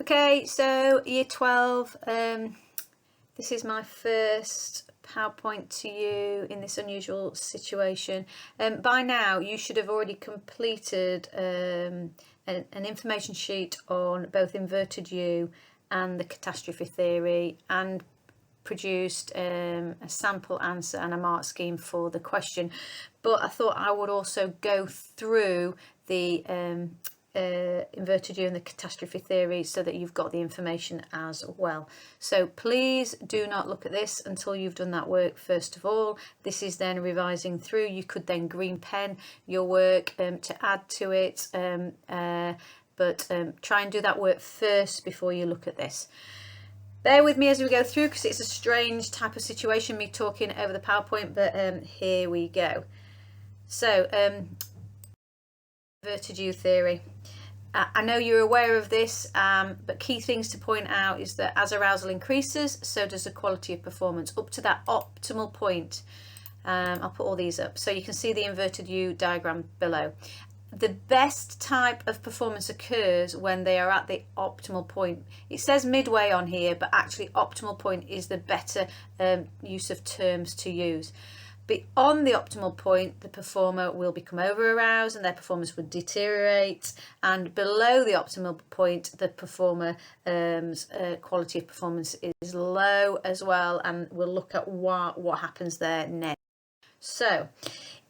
Okay, so year 12, this is my first PowerPoint to you in this unusual situation. By now you should have already completed an information sheet on both inverted U and the catastrophe theory, and produced a sample answer and a mark scheme for the question. But I thought I would also go through the inverted U and the catastrophe theory so that you've got the information as well. So please do not look at this until you've done that work first of all. This is then revising through. You could then green pen your work to add to it, but try and do that work first before you look at this. Bear with me as we go through, because it's a strange type of situation, me talking over the PowerPoint, but here we go. So inverted U theory. I know you're aware of this, but key things to point out is that as arousal increases, so does the quality of performance up to that optimal point. I'll put all these up so you can see the inverted U diagram below. The best type of performance occurs when they are at the optimal point. It says midway on here, but actually optimal point is the better use of terms to use. Beyond the optimal point, the performer will become over-aroused and their performance would deteriorate. And below the optimal point, the performer's quality of performance is low as well. And we'll look at what happens there next. So,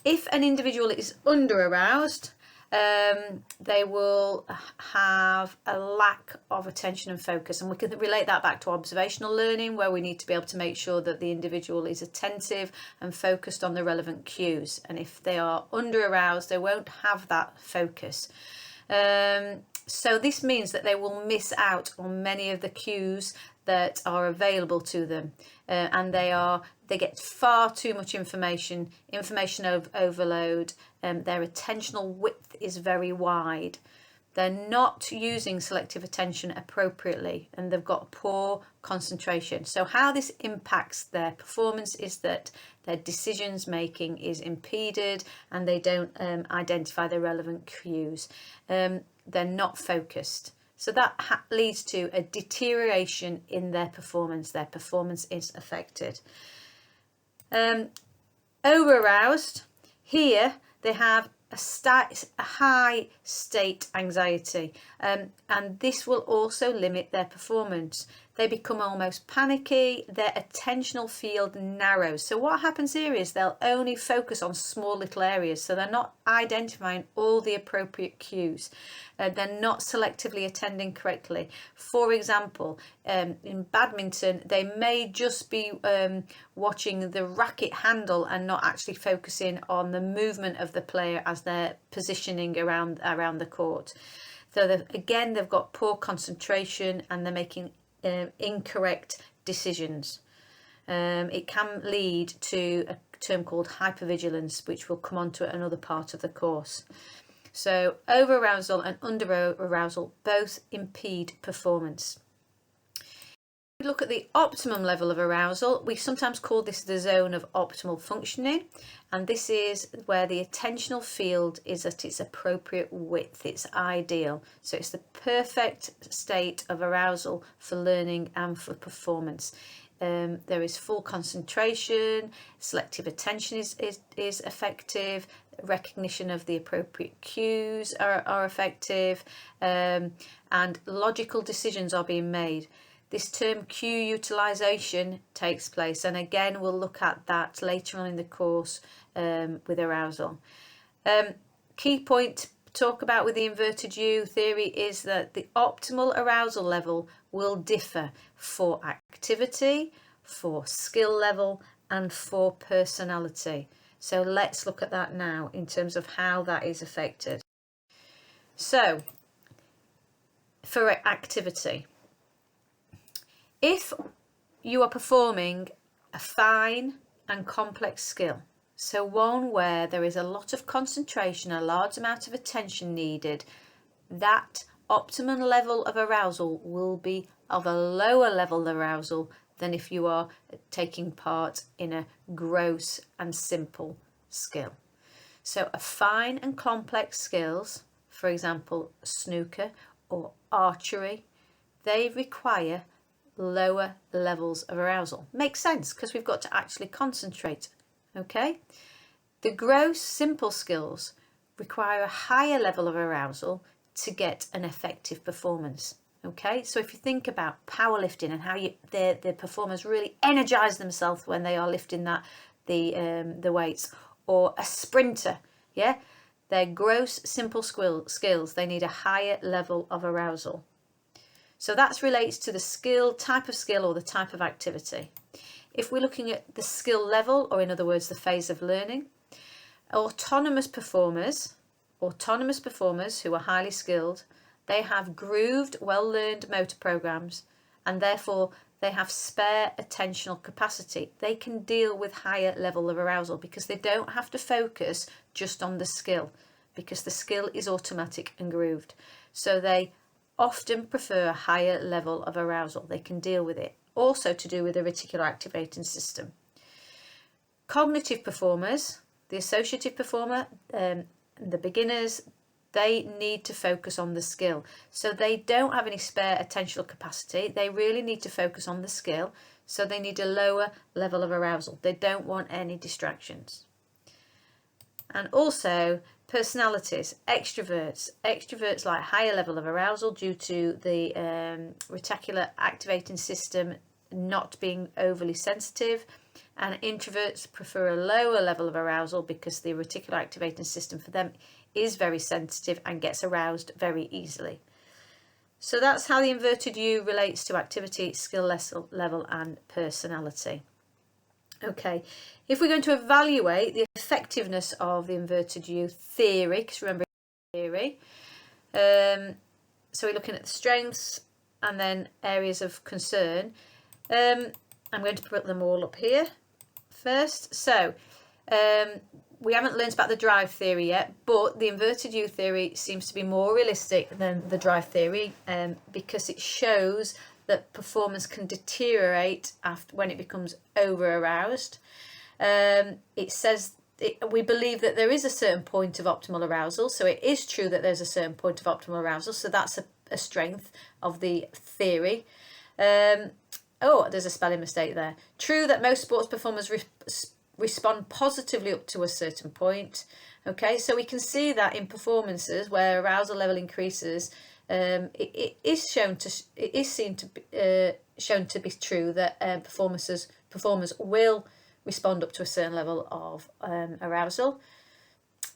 if an individual is under-aroused, they will have a lack of attention and focus, and we can relate that back to observational learning, where we need to be able to make sure that the individual is attentive and focused on the relevant cues, and if they are under aroused they won't have that focus. So this means that they will miss out on many of the cues that are available to them, and they get far too much information overload. Their attentional width is very wide. They're not using selective attention appropriately, and they've got poor concentration. So how this impacts their performance is that their decisions making is impeded, and they don't identify the relevant cues. They're not focused. So that leads to a deterioration in their performance. Their performance is affected. Over-aroused, here they have a high state anxiety, and this will also limit their performance. They become almost panicky, their attentional field narrows. So what happens here is they'll only focus on small little areas, so they're not identifying all the appropriate cues. They're not selectively attending correctly. For example, in badminton, they may just be watching the racket handle and not actually focusing on the movement of the player as they're positioning around the court. So again, they've got poor concentration and they're making incorrect decisions. It can lead to a term called hypervigilance, which we'll come on to at another part of the course. So over-arousal and under-arousal both impede performance. If we look at the optimum level of arousal, we sometimes call this the zone of optimal functioning, and this is where the attentional field is at its appropriate width. It's ideal. So it's the perfect state of arousal for learning and for performance. There is full concentration, selective attention is effective, recognition of the appropriate cues are effective, and logical decisions are being made. This term cue utilization takes place, and again we'll look at that later on in the course with arousal. Key point to talk about with the inverted U theory is that the optimal arousal level will differ for activity, for skill level, and for personality. So let's look at that now in terms of how that is affected. So for activity, if you are performing a fine and complex skill, so one where there is a lot of concentration, a large amount of attention needed, that optimum level of arousal will be of a lower level of arousal than if you are taking part in a gross and simple skill. So a fine and complex skills, for example, snooker or archery, they require lower levels of arousal. Makes sense, because we've got to actually concentrate. Okay, the gross simple skills require a higher level of arousal to get an effective performance. Okay, so if you think about powerlifting and how the performers really energize themselves when they are lifting the weights, or a sprinter, yeah, their gross simple skills, they need a higher level of arousal. So that relates to the type of skill or the type of activity. If we're looking at the skill level, or in other words, the phase of learning, autonomous performers who are highly skilled, they have grooved, well-learned motor programs, and therefore they have spare attentional capacity. They can deal with higher level of arousal because they don't have to focus just on the skill, because the skill is automatic and grooved. So they often prefer a higher level of arousal. They can deal with it. Also to do with the reticular activating system. Cognitive performers, the associative performer, the beginners, they need to focus on the skill. So they don't have any spare attentional capacity. They really need to focus on the skill. So they need a lower level of arousal. They don't want any distractions. And also personalities, extroverts like higher level of arousal due to the reticular activating system not being overly sensitive, and introverts prefer a lower level of arousal because the reticular activating system for them is very sensitive and gets aroused very easily. So that's how the inverted U relates to activity, skill level and personality. Okay, if we're going to evaluate the effectiveness of the inverted U theory, because remember theory, so we're looking at the strengths and then areas of concern. I'm going to put them all up here first. So we haven't learned about the drive theory yet, but the inverted U theory seems to be more realistic than the drive theory because it shows that performance can deteriorate when it becomes over aroused. It says we believe that there is a certain point of optimal arousal, so it is true that there's a certain point of optimal arousal, so that's a strength of the theory. Oh, there's a spelling mistake there. True that most sports performers respond positively up to a certain point. Okay, so we can see that in performances where arousal level increases, it is shown to be true that performers will respond up to a certain level of arousal.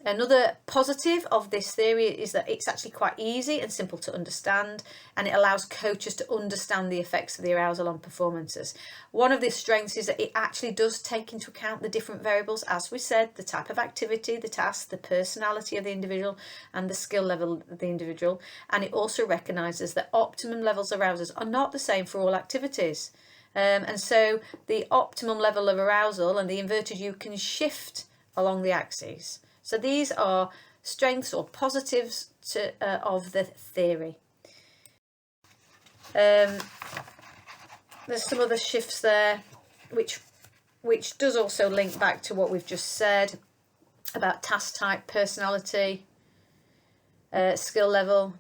Another positive of this theory is that it's actually quite easy and simple to understand, and it allows coaches to understand the effects of the arousal on performances. One of the strengths is that it actually does take into account the different variables, as we said, the type of activity, the task, the personality of the individual, and the skill level of the individual. And it also recognises that optimum levels of arousals are not the same for all activities. And so the optimum level of arousal and the inverted U can shift along the axes. So these are strengths or positives of the theory. There's some other shifts there, which does also link back to what we've just said about task type, personality, skill level.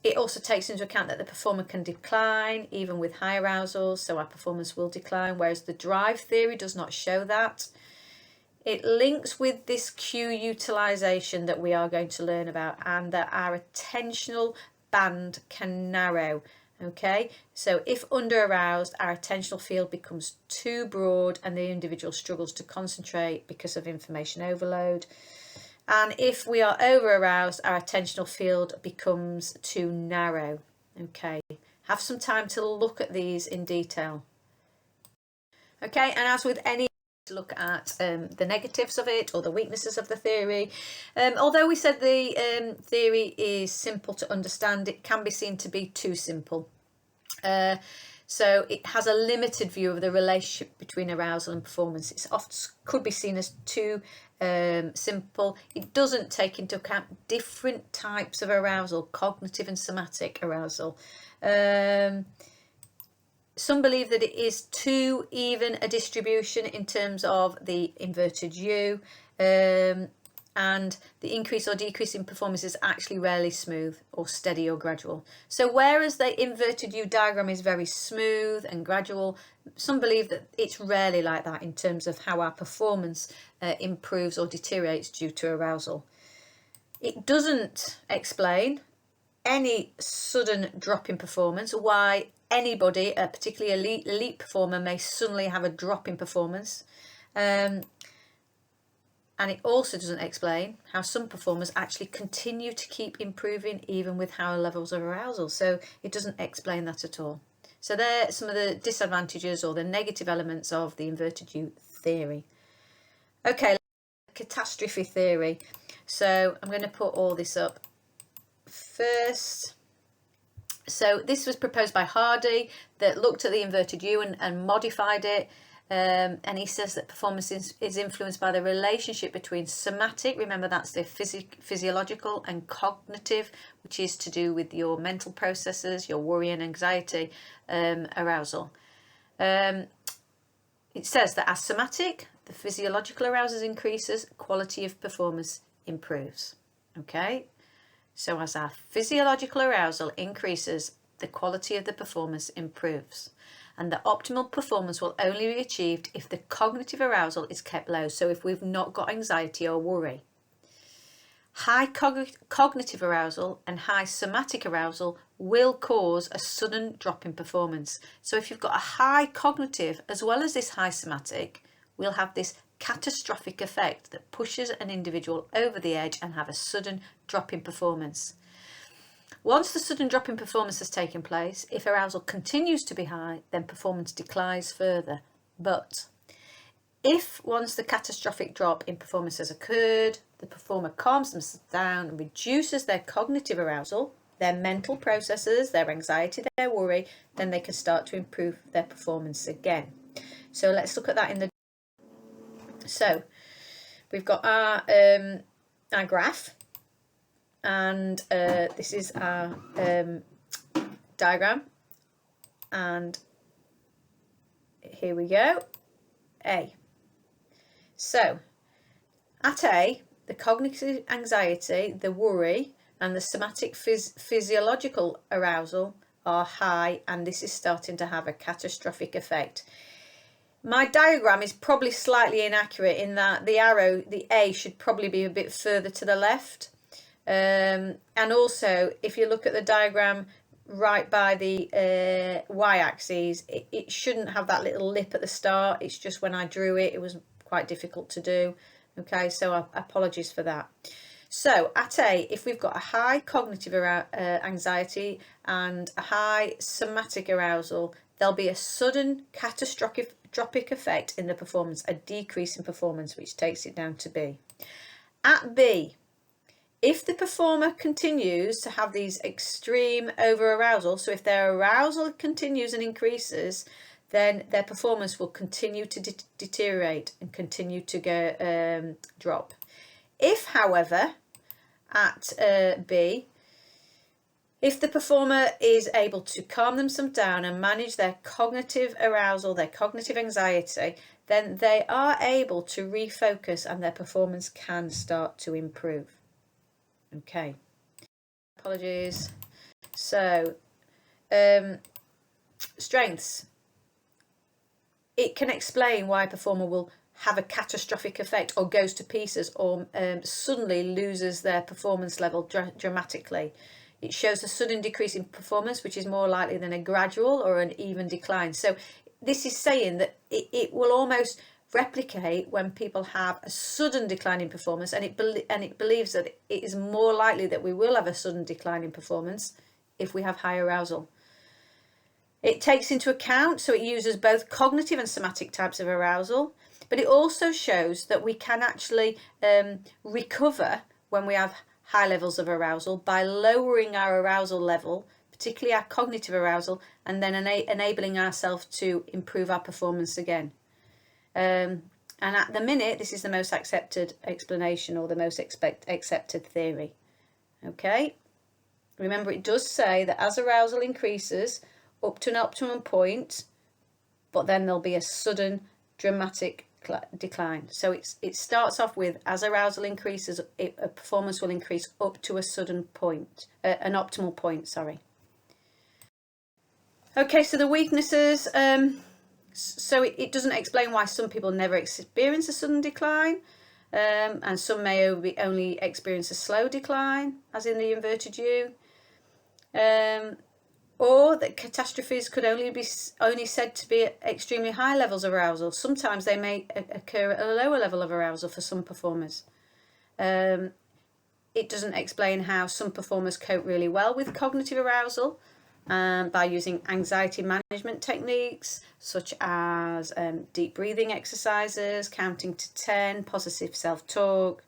It also takes into account that the performer can decline even with high arousal, so our performance will decline, whereas the drive theory does not show that. It links with this cue utilization that we are going to learn about, and that our attentional band can narrow. Okay, so if under aroused, our attentional field becomes too broad and the individual struggles to concentrate because of information overload. And if we are over aroused, our attentional field becomes too narrow. Okay, have some time to look at these in detail. Okay, and as with any, look at the negatives of it or the weaknesses of the theory. Although we said the theory is simple to understand, it can be seen to be too simple. So it has a limited view of the relationship between arousal and performance. It often could be seen as too simple. It doesn't take into account different types of arousal, cognitive and somatic arousal. Some believe that it is too even a distribution in terms of the inverted U. and the increase or decrease in performance is actually rarely smooth or steady or gradual. So whereas the inverted U diagram is very smooth and gradual, some believe that it's rarely like that in terms of how our performance improves or deteriorates due to arousal. It doesn't explain any sudden drop in performance, why anybody, a particularly elite performer, may suddenly have a drop in performance. And it also doesn't explain how some performers actually continue to keep improving even with higher levels of arousal. So it doesn't explain that at all. So there are some of the disadvantages or the negative elements of the inverted U theory. Okay, catastrophe theory. So I'm going to put all this up first. So this was proposed by Hardy, that looked at the inverted U and modified it. And he says that performance is influenced by the relationship between somatic, remember that's the physiological, and cognitive, which is to do with your mental processes, your worry and anxiety, arousal. It says that as somatic, the physiological arousal increases, quality of performance improves. Okay, so as our physiological arousal increases, the quality of the performance improves. And the optimal performance will only be achieved if the cognitive arousal is kept low. So if we've not got anxiety or worry. High cognitive arousal and high somatic arousal will cause a sudden drop in performance. So if you've got a high cognitive as well as this high somatic, we'll have this catastrophic effect that pushes an individual over the edge and have a sudden drop in performance. Once the sudden drop in performance has taken place, if arousal continues to be high, then performance declines further. But if once the catastrophic drop in performance has occurred, the performer calms themselves down and reduces their cognitive arousal, their mental processes, their anxiety, their worry, then they can start to improve their performance again. So let's look at that in the... So we've got our graph. And this is our diagram, and here we go, A. So at A, the cognitive anxiety, the worry and the somatic physiological arousal are high, and this is starting to have a catastrophic effect. My diagram is probably slightly inaccurate in that the arrow, the A, should probably be a bit further to the left. And also, if you look at the diagram right by the y-axis, it shouldn't have that little lip at the start. It's just when I drew it, it was quite difficult to do. Okay, so apologies for that. So at A, if we've got a high cognitive anxiety and a high somatic arousal, there'll be a sudden catastrophic effect in the performance, a decrease in performance, which takes it down to B. At B, if the performer continues to have these extreme over-arousal, so if their arousal continues and increases, then their performance will continue to deteriorate and continue to go drop. If, however, at B, if the performer is able to calm themselves down and manage their cognitive arousal, their cognitive anxiety, then they are able to refocus and their performance can start to improve. Okay, apologies. So, strengths. It can explain why a performer will have a catastrophic effect or goes to pieces or suddenly loses their performance level dramatically. It shows a sudden decrease in performance, which is more likely than a gradual or an even decline. So this is saying that it will almost replicate when people have a sudden decline in performance, and it believes that it is more likely that we will have a sudden decline in performance if we have high arousal. It takes into account, so it uses both cognitive and somatic types of arousal, but it also shows that we can actually recover when we have high levels of arousal by lowering our arousal level, particularly our cognitive arousal, and then enabling ourselves to improve our performance again. And at the minute, this is the most accepted explanation or the most accepted theory. Okay, remember it does say that as arousal increases up to an optimum point, but then there'll be a sudden dramatic decline. So it starts off with, as arousal increases, performance will increase up to a sudden point, an optimal point, sorry. Okay, so the weaknesses, so it doesn't explain why some people never experience a sudden decline, and some may only experience a slow decline, as in the inverted U. Or that catastrophes could only be said to be at extremely high levels of arousal. Sometimes they may occur at a lower level of arousal for some performers. It doesn't explain how some performers cope really well with cognitive arousal by using anxiety management techniques such as deep breathing exercises, counting to 10, positive self-talk.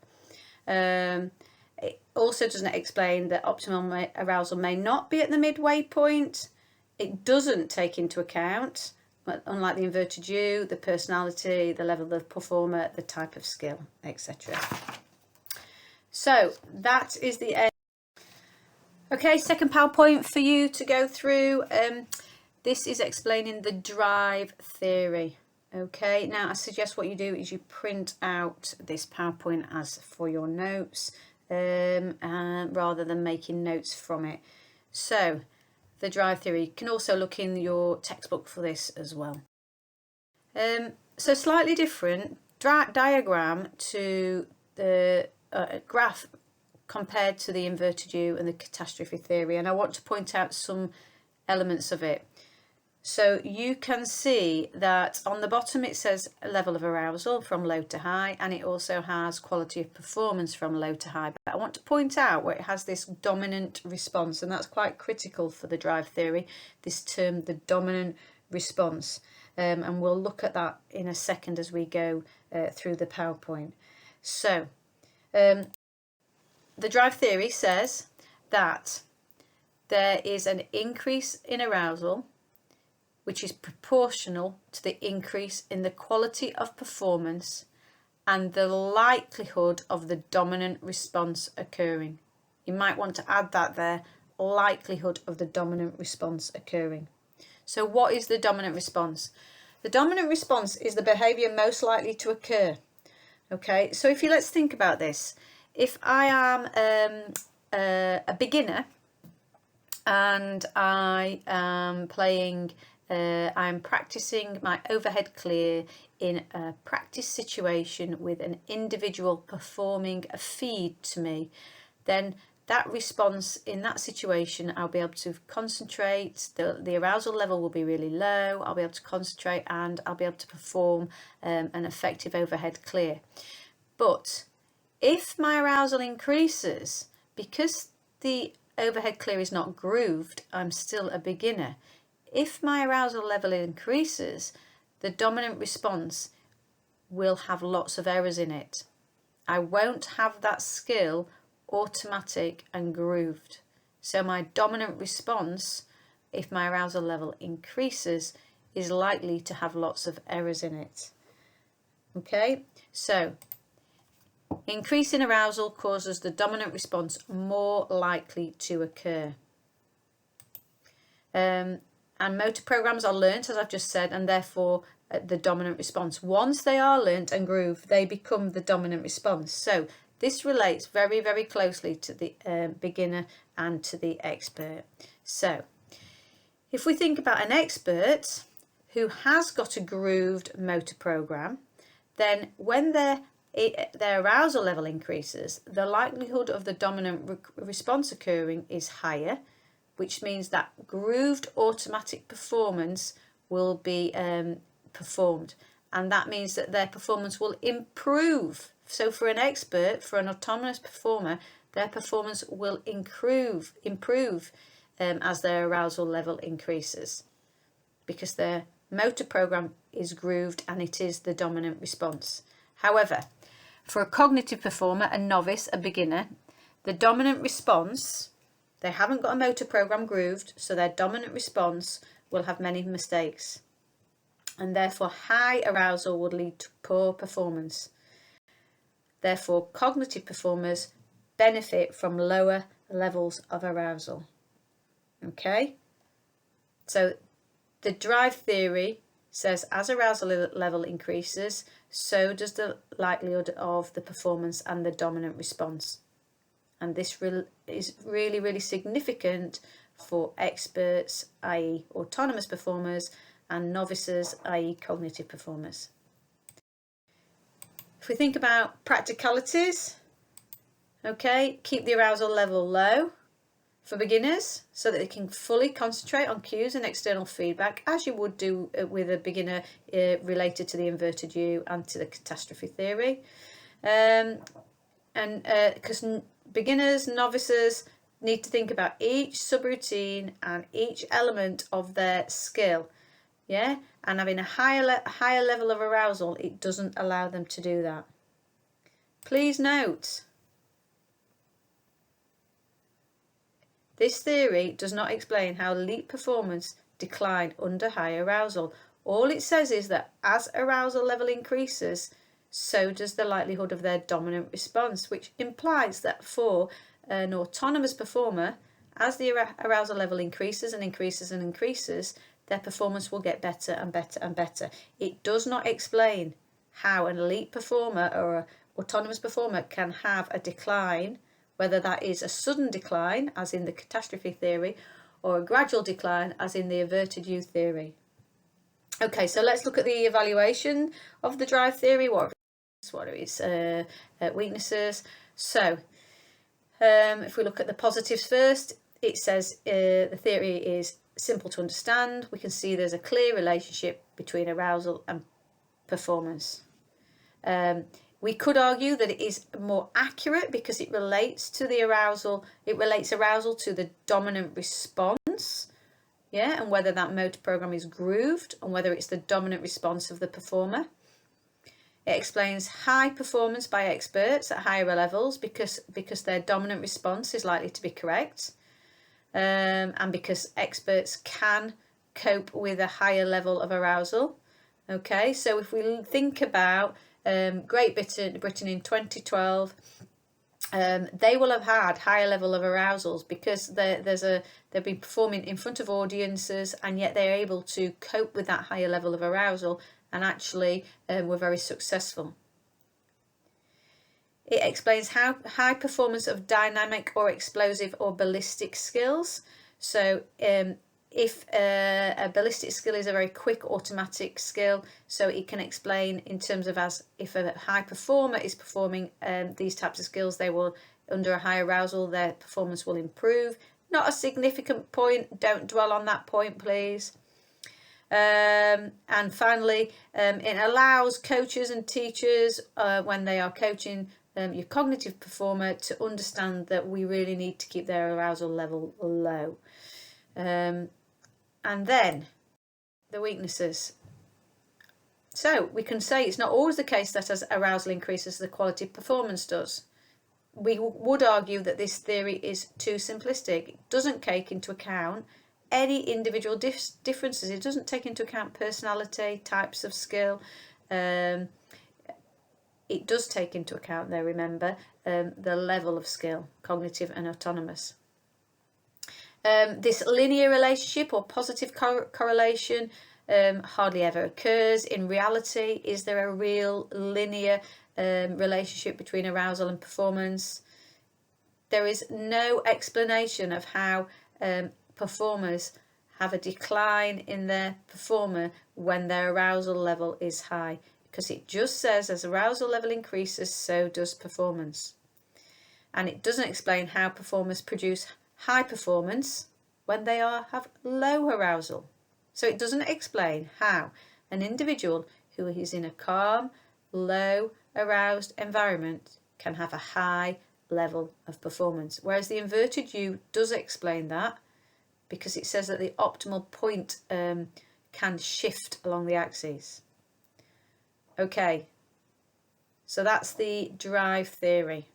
It also doesn't explain that optimal arousal may not be at the midway point. It doesn't take into account, unlike the inverted U, the personality, the level of the performer, the type of skill, etc. So that is the end. Okay, second PowerPoint for you to go through. This is explaining the drive theory. Okay, now I suggest what you do is you print out this PowerPoint as for your notes, rather than making notes from it. So the drive theory, you can also look in your textbook for this as well. So slightly different diagram to the graph compared to the inverted U and the catastrophe theory, and I want to point out some elements of it. So you can see that on the bottom it says a level of arousal from low to high, and it also has quality of performance from low to high. But I want to point out where it has this dominant response, and that's quite critical for the drive theory, this term, the dominant response. And we'll look at that in a second as we go through the PowerPoint. So the drive theory says that there is an increase in arousal which is proportional to the increase in the quality of performance and the likelihood of the dominant response occurring. You might want to add that there, likelihood of the dominant response occurring. So what is the dominant response? The dominant response is the behaviour most likely to occur. Okay, so let's think about this. If I am a beginner and I am I'm practicing my overhead clear in a practice situation with an individual performing a feed to me, then that response in that situation, I'll be able to concentrate, the arousal level will be really low, I'll be able to concentrate and I'll be able to perform an effective overhead clear. But if my arousal increases, because the overhead clear is not grooved, I'm still a beginner. If my arousal level increases, the dominant response will have lots of errors in it. I won't have that skill automatic and grooved. So my dominant response, if my arousal level increases, is likely to have lots of errors in it. Okay, so increase in arousal causes the dominant response more likely to occur. And motor programs are learnt, as I've just said, and therefore the dominant response. Once they are learnt and grooved, they become the dominant response. So this relates very, very closely to the beginner and to the expert. So if we think about an expert who has got a grooved motor program, then when their arousal level increases, the likelihood of the dominant response occurring is higher, which means that grooved automatic performance will be performed, and that means that their performance will improve. So for an expert, for an autonomous performer, their performance will improve as their arousal level increases, because their motor program is grooved and it is the dominant response. However, for a cognitive performer, a novice, a beginner, the dominant response, they haven't got a motor program grooved, so their dominant response will have many mistakes, and therefore high arousal would lead to poor performance. Therefore, cognitive performers benefit from lower levels of arousal. Okay, so the drive theory says as arousal level increases, so does the likelihood of the performance and the dominant response. And this is really, really significant for experts, i.e. autonomous performers, and novices, i.e. cognitive performers. If we think about practicalities, okay, keep the arousal level low for beginners so that they can fully concentrate on cues and external feedback, as you would do with a beginner related to the inverted U and to the catastrophe theory. Because beginners, novices need to think about each subroutine and each element of their skill, yeah, and having a higher level of arousal, it doesn't allow them to do that. Please note, this theory does not explain how elite performance decline under high arousal. All it says is that as arousal level increases, so does the likelihood of their dominant response, which implies that for an autonomous performer, as the arousal level increases and increases and increases, their performance will get better and better and better. It does not explain how an elite performer or an autonomous performer can have a decline, whether that is a sudden decline, as in the catastrophe theory, or a gradual decline, as in the averted U theory. Okay, so let's look at the evaluation of the drive theory. What are its weaknesses? So, if we look at the positives first, it says the theory is simple to understand. We can see there's a clear relationship between arousal and performance. We could argue that it is more accurate because it relates to the arousal. It relates arousal to the dominant response, yeah, and whether that motor program is grooved and whether it's the dominant response of the performer. It explains high performance by experts at higher levels because their dominant response is likely to be correct, and because experts can cope with a higher level of arousal. Okay, so if we think about Great Britain in 2012, they will have had higher level of arousals because they've been performing in front of audiences, and yet they're able to cope with that higher level of arousal and actually were very successful. It explains how high performance of dynamic or explosive or ballistic skills. So if a ballistic skill is a very quick automatic skill, so it can explain in terms of as if a high performer is performing these types of skills, they will, under a high arousal, their performance will improve. Not a significant point, don't dwell on that point, please. And finally, it allows coaches and teachers, when they are coaching your cognitive performer, to understand that we really need to keep their arousal level low. And then the weaknesses. So we can say it's not always the case that as arousal increases, the quality of performance does. We would argue that this theory is too simplistic. It doesn't take into account any individual differences. It doesn't take into account personality, types of skill. It does take into account, though, remember, the level of skill, cognitive and autonomous. This linear relationship or positive correlation hardly ever occurs. In reality, is there a real linear relationship between arousal and performance? There is no explanation of how performers have a decline in their performer when their arousal level is high, because it just says as arousal level increases, so does performance. And it doesn't explain how performers produce high performance when they have low arousal. So it doesn't explain how an individual who is in a calm, low aroused environment can have a high level of performance, whereas the inverted U does explain that, because it says that the optimal point can shift along the axes. Okay, so that's the drive theory.